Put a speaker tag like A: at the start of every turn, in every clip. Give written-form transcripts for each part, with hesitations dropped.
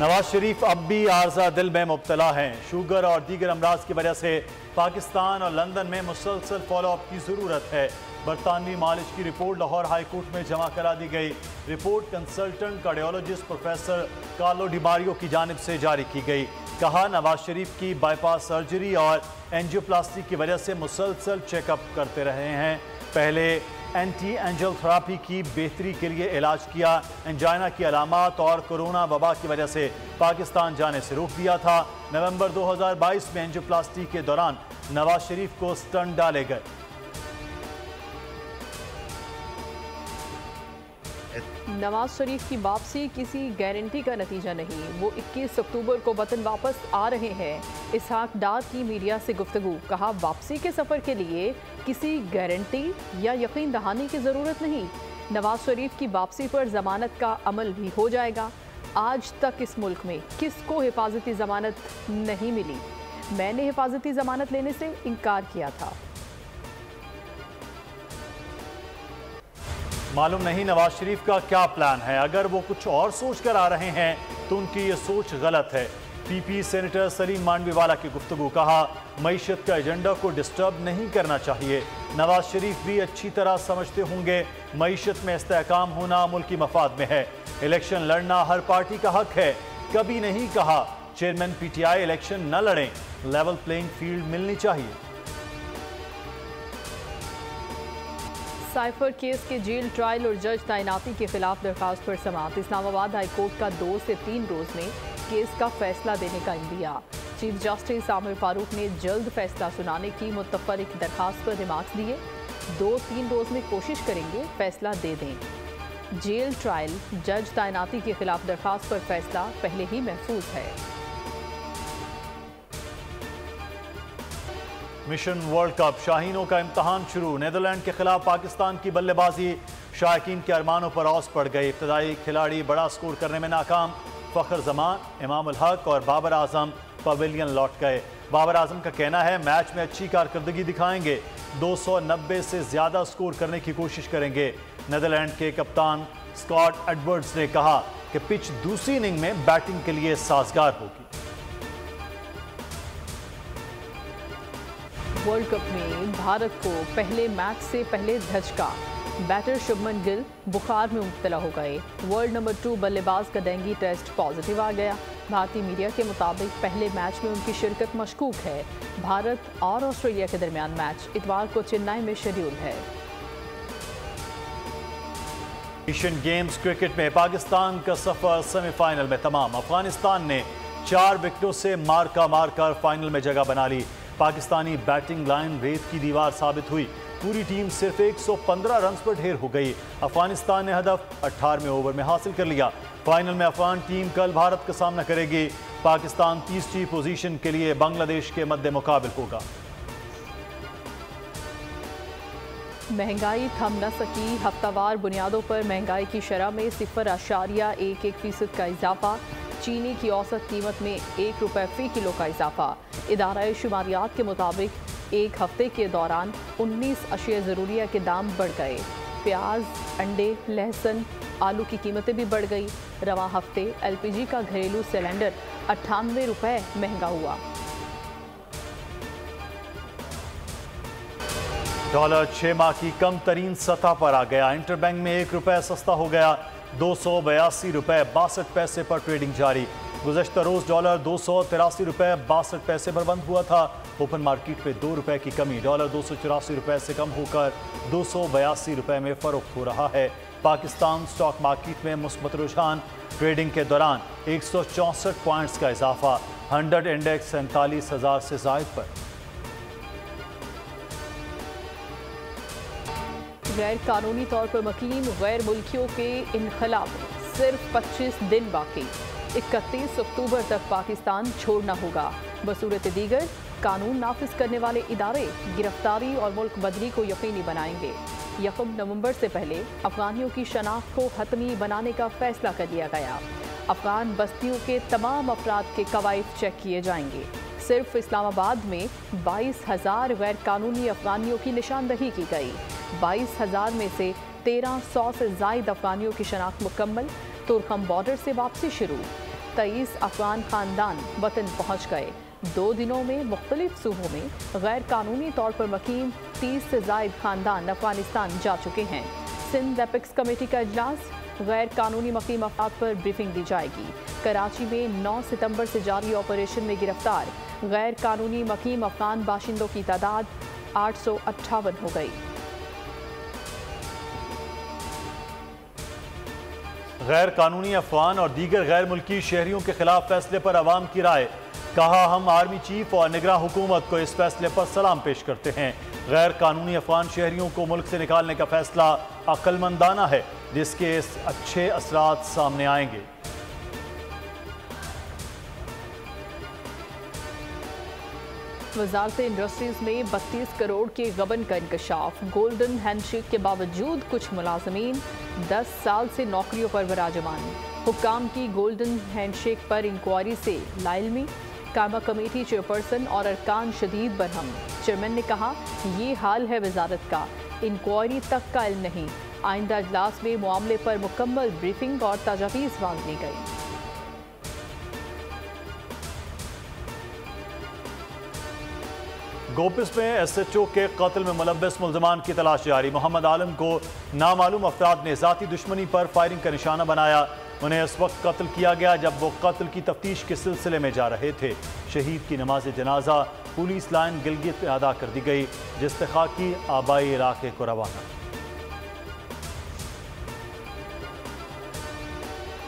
A: नवाज शरीफ अब भी आर्जा दिल में मुब्तला हैं। शुगर और दीगर अमराज की वजह से पाकिस्तान और लंदन में मुसलसल फॉलोअप की ज़रूरत है। बरतानवी मालिश की रिपोर्ट लाहौर हाई कोर्ट में जमा करा दी गई। Report consultant cardiologist professor Carlo DiMario की जानिब से जारी की गई। कहा, नवाज शरीफ की बाईपास सर्जरी और एंजियोप्लास्टी की वजह से मुसलसल चेकअप करते रहे हैं। पहले एंटी एंजल थेरापी की बेहतरी के लिए इलाज किया। एंजाइना की अलामात और कोरोना वबा की वजह से पाकिस्तान जाने से रोक दिया था। नवंबर 2022 में एंजियोप्लास्टी के दौरान नवाज शरीफ को स्टंट डाले गए।
B: नवाज शरीफ की वापसी किसी गारंटी का नतीजा नहीं। वो 21 अक्टूबर को वतन वापस आ रहे हैं। इसहाक डार की मीडिया से गुफ्तगू। कहा, वापसी के सफ़र के लिए किसी गारंटी या यकीन दहानी की ज़रूरत नहीं। नवाज शरीफ की वापसी पर ज़मानत का अमल भी हो जाएगा। आज तक इस मुल्क में किसको हिफाजती ज़मानत नहीं मिली? मैंने हिफाजती ज़मानत लेने से इनकार किया था।
A: मालूम नहीं नवाज शरीफ का क्या प्लान है। अगर वो कुछ और सोच कर आ रहे हैं तो उनकी ये सोच गलत है। पीपी सेनेटर सलीम मांडवीवाला की गुफ्तगू। कहा, मईशत का एजेंडा को डिस्टर्ब नहीं करना चाहिए। नवाज शरीफ भी अच्छी तरह समझते होंगे मईशत में इस्तेहकाम होना मुल्की मफाद में है। इलेक्शन लड़ना हर पार्टी का हक है। कभी नहीं कहा चेयरमैन पीटीआई इलेक्शन न लड़ें। लेवल प्लेइंग फील्ड मिलनी चाहिए।
B: साइफर केस के जेल ट्रायल और जज तैनाती के खिलाफ दरखास्त पर समाअत। इस्लामाबाद हाई कोर्ट का 2 से 3 रोज में केस का फैसला देने का India. Chief justice Aamir Farooq ने जल्द फैसला सुनाने की मुतफरिक दरखास्त पर रिमार्क्स दिए। 2-3 रोज में कोशिश करेंगे फैसला दे दें। जेल ट्रायल जज तैनाती के खिलाफ दरखास्त पर फैसला पहले ही महफूज है।
A: मिशन वर्ल्ड कप शाहीनों का इम्तहान शुरू। नीदरलैंड के खिलाफ पाकिस्तान की बल्लेबाजी शायकीन के अरमानों पर औस पड़ गई। इब्तदाई खिलाड़ी बड़ा स्कोर करने में नाकाम। फ़खर जमान, इमाम उल हक और बाबर आजम पवेलियन लौट गए। बाबर आजम का कहना है मैच में अच्छी कारकर्दगी दिखाएंगे। 290 से ज़्यादा स्कोर करने की कोशिश करेंगे। नीदरलैंड के कप्तान स्कॉट एडवर्ड्स ने कहा कि पिच दूसरी इनिंग में बैटिंग के लिए साजगार होगी।
B: वर्ल्ड कप में भारत को पहले मैच से पहले झटका। बैटर शुभमन गिल बुखार में मुब्तला हो गए। वर्ल्ड नंबर 2 बल्लेबाज का डेंगू टेस्ट पॉजिटिव आ गया। भारतीय मीडिया के मुताबिक पहले मैच में उनकी शिरकत मशकूक है। भारत और ऑस्ट्रेलिया के दरमियान मैच इतवार को चेन्नई में शेड्यूल है।
A: एशियन गेम्स क्रिकेट में पाकिस्तान का सफर सेमीफाइनल में तमाम। अफगानिस्तान ने 4 विकेटों से मारकर फाइनल में जगह बना ली। पाकिस्तानी बैटिंग लाइन रेत की दीवार साबित हुई। पूरी टीम सिर्फ 115 रन पर ढेर हो गई। अफगानिस्तान ने हदफ 18वें ओवर में हासिल कर लिया। फाइनल में अफगान टीम कल भारत का सामना करेगी। पाकिस्तान तीसरी पोजीशन के लिए बांग्लादेश के मद्दे मुकाबिल होगा।
B: महंगाई थम न सकी। हफ्तावार बुनियादों पर महंगाई की शरह में 0.11% का इजाफा। चीनी की औसत कीमत में ₹1 फी किलो का इजाफा। इदारा शुमारियात के मुताबिक एक हफ्ते के दौरान 19 अशिया ज़रूरिया के दाम बढ़ गए। प्याज, अंडे, लहसुन, आलू की कीमतें भी बढ़ गई। रवां हफ्ते LPG का घरेलू सिलेंडर ₹98 महंगा हुआ।
A: डॉलर 6 माह की कम तरीन सतह पर आ गया। इंटरबैंक में ₹1 सस्ता हो गया। ₹282.62 पर ट्रेडिंग जारी। गुज़श्ता रोज़ डॉलर ₹283.62 पर बंद हुआ था। ओपन मार्केट में ₹2 की कमी। डॉलर ₹284 से कम होकर ₹282 में फ़रोख्त हो रहा है। पाकिस्तान स्टॉक मार्केट में मुस्बत रुझान। ट्रेडिंग के दौरान 164 पॉइंट्स का इजाफा। 100 इंडेक्स 47,000 से ज़ायद पर।
B: गैर कानूनी तौर पर मकीन गैर मुल्कियों के इनखला में सिर्फ 25 दिन बाकी। 31 अक्टूबर तक पाकिस्तान छोड़ना होगा। बसूरत दीगर कानून नाफिज करने वाले इदारे गिरफ्तारी और मुल्क बदली को यकीनी बनाएंगे। 1 नवंबर से पहले अफगानियों की शनाख्त को हतमी बनाने का फैसला कर लिया गया। अफगान बस्तियों के तमाम अफराद के कवायद चेक किए जाएंगे। सिर्फ इस्लामाबाद में 22,000 गैर कानूनी अफगानियों की निशानदही की गई। 22,000 में से 1,300 से ज़ायद अफगानियों की शनाख्त मुकम्मल। तुरखम बॉर्डर से वापसी शुरू। 23 अफगान खानदान वतन पहुँच गए। 2 दिनों में मुख्तलिफ सूबों में गैर कानूनी तौर पर मकीम 30 से ज़ायद खानदान अफगानिस्तान जा चुके हैं। सिंध एपिक्स कमेटी का इजलास, गैर कानूनी मकीम अफराद पर ब्रीफिंग दी जाएगी। कराची में 9 सितंबर से जारी ऑपरेशन में गिरफ्तार गैर कानूनी मकीम अफगान बाशिंदों की तादाद 858 हो गई।
A: गैर कानूनी अफगान और दीगर गैर मुल्की शहरियों के खिलाफ फैसले पर अवाम की राय। कहा, हम आर्मी चीफ और निगरान हुकूमत को इस फैसले पर सलाम पेश करते हैं। गैर कानूनी अफगान शहरियों को मुल्क से निकालने का फैसला अक्लमंदाना है, जिसके अच्छे असरात सामने आएंगे।
B: वजारत इंडस्ट्रीज में 32 करोड़ के गबन का इंकशाफ। गोल्डन हैंडशेक के बावजूद कुछ मुलाजमीन 10 साल से नौकरियों पर विराजमान। हुक्काम की गोल्डन हैंडशेक पर इंक्वायरी से लाइलमी। कायमा कमेटी चेयरपर्सन और अरकान शदीद बरहम। चेयरमैन ने कहा, ये हाल है वजारत का, इंक्वायरी तक का इल्म नहीं। आइंदा इजलास में मामले पर मुकम्मल ब्रीफिंग और तजावीज़ मांग ली गई।
A: गोपिस में SHO के कत्ल में मुलव्वस मुल्ज़मान की तलाश जारी। मोहम्मद आलम को नामालूम अफराद ने ज़ाती दुश्मनी पर फायरिंग का निशाना बनाया। उन्हें इस वक्त कत्ल किया गया जब वो कत्ल की तफ्तीश के सिलसिले में जा रहे थे। शहीद की नमाज जनाजा पुलिस लाइन गिलगित में अदा कर दी गई, जिस्तखा की आबाई इलाके को रवाना।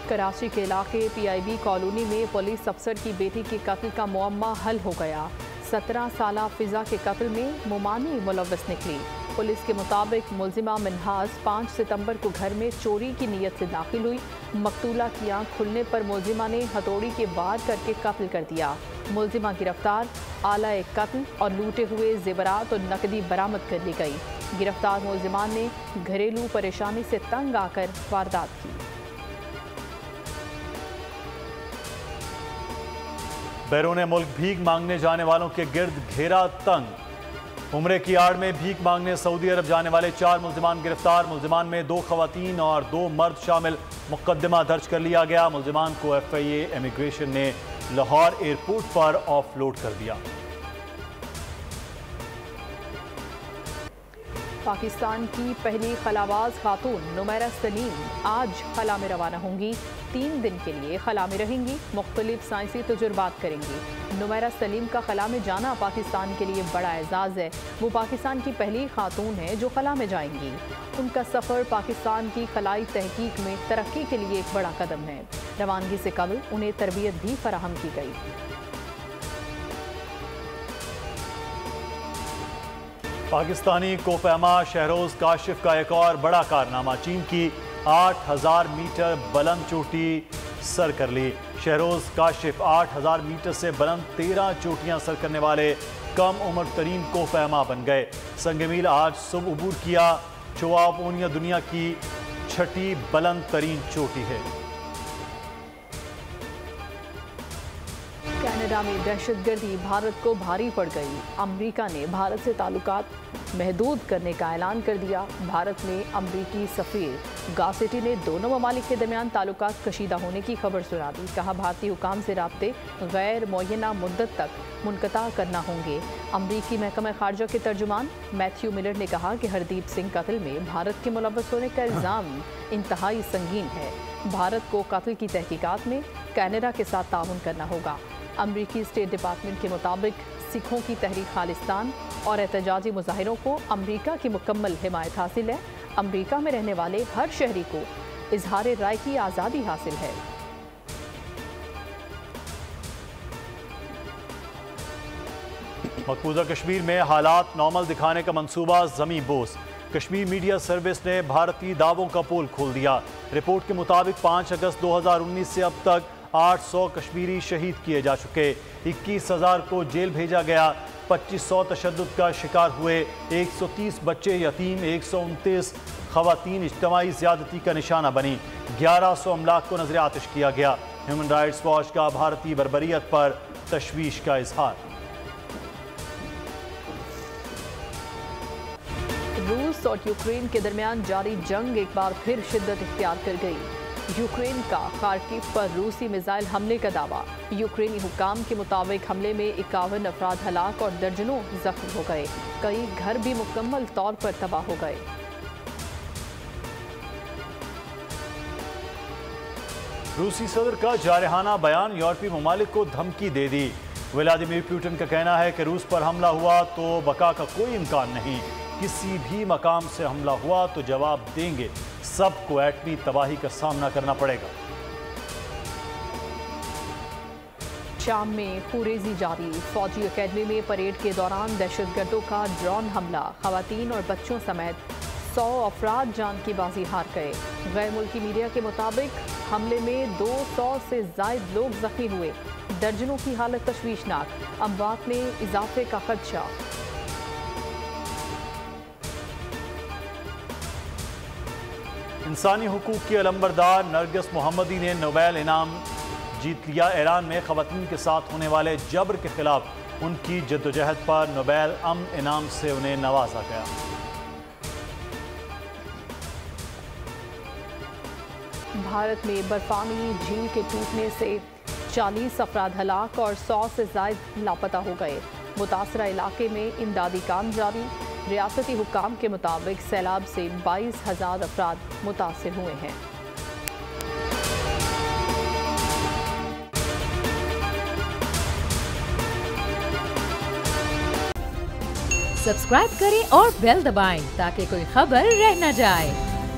B: कराची के इलाके PIB कॉलोनी में पुलिस अफसर की बेटी के कत्ल का मुअम्मा हल हो गया। 17 साला फिजा के कत्ल में मुमानी मुलव्वस निकली। पुलिस के मुताबिक मुल्जिमा मिनहाज 5 सितंबर को घर में चोरी की नीयत से दाखिल हुई। मकतूला की आंख खुलने पर मुल्जिमा ने हथौड़ी के वार करके कत्ल कर दिया। मुल्जिमा गिरफ्तार। आला कत्ल और लूटे हुए जेवरात और नकदी बरामद कर ली गई। गिरफ्तार मुल्जिमान ने घरेलू परेशानी से तंग आकर वारदात की।
A: बैरून मुल्क भीख मांगने जाने वालों के गिर्द घेरा तंग। उम्रे की आड़ में भीख मांगने सऊदी अरब जाने वाले 4 मुल्जिमान गिरफ्तार। मुल्जिमान में 2 खवातीन और 2 मर्द शामिल। मुकदमा दर्ज कर लिया गया। मुल्जिमान को FIA इमिग्रेशन ने लाहौर एयरपोर्ट पर ऑफलोड कर दिया।
B: पाकिस्तान की पहली खलाबाज खातून नुमैरा सलीम आज खला में रवाना होंगी। 3 दिन के लिए खला में रहेंगी। मुख्तलिफ साइंसी तजुर्बात करेंगी। नुमैरा सलीम का खला में जाना पाकिस्तान के लिए बड़ा एजाज़ है। वो पाकिस्तान की पहली खातून है जो खला में जाएंगी। उनका सफ़र पाकिस्तान की खलाई तहकीक में तरक्की के लिए एक बड़ा कदम है। रवानगी से कबल उन्हें तरबियत भी फराहम की गई।
A: पाकिस्तानी कोफहमा शहरोज़ काशिफ का एक और बड़ा कारनामा। चीन की 8000 मीटर बुलंद चोटी सर कर ली। शहरोज़ काशिफ 8000 मीटर से बुलंद 13 चोटियां सर करने वाले कम उम्र तरीन कोफहमा बन गए। संगमील आज सुबह उबूर किया। चोआपोनिया दुनिया की 6ठी बुलंद तरीन चोटी है।
B: कनाडा में दहशतगर्दी भारत को भारी पड़ गई। अमेरिका ने भारत से ताल्लुकात महदूद करने का ऐलान कर दिया। भारत में अमेरिकी सफ़ीर गासेटी ने दोनों ममालिक के दरमियान ताल्लुकात कशीदा होने की खबर सुना दी। कहा, भारतीय हुकाम से राब्ते गैर मुअय्यना मुद्दत तक मुनक़ता करना होंगे। अमरीकी महकमा खारजा के तर्जुमान मैथ्यू मिलर ने कहा कि हरदीप सिंह कत्ल में भारत के मुलव्वस होने का इल्ज़ाम इंतहाई संगीन है। भारत को कत्ल की तहकीकात में कनाडा के साथ ताउन करना होगा। अमरीकी स्टेट डिपार्टमेंट के मुताबिक सिखों की तहरीक खालिस्तान और एहतजाजी मुजाहिरों को अमरीका की मुकम्मल हिमायत हासिल है। अमरीका में रहने वाले हर शहरी को इजहार राय की आज़ादी हासिल है।
A: मकबूजा कश्मीर में हालात नॉर्मल दिखाने का मंसूबा ज़मी बोस। कश्मीर मीडिया सर्विस ने भारतीय दावों का पोल खोल दिया। रिपोर्ट के मुताबिक 5 अगस्त 2019 से अब तक 800 कश्मीरी शहीद किए जा चुके। 21,000 को जेल भेजा गया। 2500 तशद्दुद का शिकार हुए। 130 बच्चे यतीम, 129 खवातीन इज्तमाई ज़्यादती का निशाना बनी। 1100 अमलाक को नजर आतिश किया गया। ह्यूमन राइट्स वॉच का भारतीय बर्बरियत पर तशवीश का इजहार। रूस और यूक्रेन के दरमियान जारी जंग एक बार फिर शिद्दत इख्तियार कर गई।
B: यूक्रेन का खार्किव पर रूसी मिसाइल हमले का दावा। यूक्रेनी हुक्काम के मुताबिक हमले में 51 अफराद हलाक और दर्जनों जख्मी हो गए। कई घर भी मुकम्मल तौर पर तबाह हो गए।
A: रूसी सदर का जारहाना बयान यूरोपीय ममालिक को धमकी दे दी। व्लादिमीर पुतिन का कहना है कि रूस पर हमला हुआ तो बका का कोई इम्कान नहीं। किसी भी मकाम से हमला हुआ तो जवाब देंगे। सबको एटमी तबाही का सामना करना पड़ेगा।
B: शाम में खुरेजी जारी। फौजी अकेडमी में परेड के दौरान दहशतगर्दों का ड्रोन हमला। खवातीन और बच्चों समेत 100 अफराद जान की बाजी हार गए। गैर मुल्की मीडिया के मुताबिक हमले में 200 से ज्यादा लोग जख्मी हुए। दर्जनों की हालत तशवीशनाक। अमवात में इजाफे का खदशा।
A: इंसानी हुकूक की अलंबरदार नरगिस मोहम्मदी ने नोबेल इनाम जीत लिया। ईरान में खवातीन के साथ होने वाले जबर के खिलाफ उनकी जद्दोजहद पर नोबेल अमन इनाम से उन्हें नवाजा गया।
B: भारत में बर्फानी झील के टूटने से 40 अफराद हलाक और 100 से ज्यादा लापता हो गए। मुतासरा इलाके में इमदादी काम जारी। रियासती हुक्काम के मुताबिक सैलाब से 22,000 अफराद मुतासिर हुए हैं।
C: सब्सक्राइब करें और बेल दबाएं ताकि कोई खबर रह न जाए।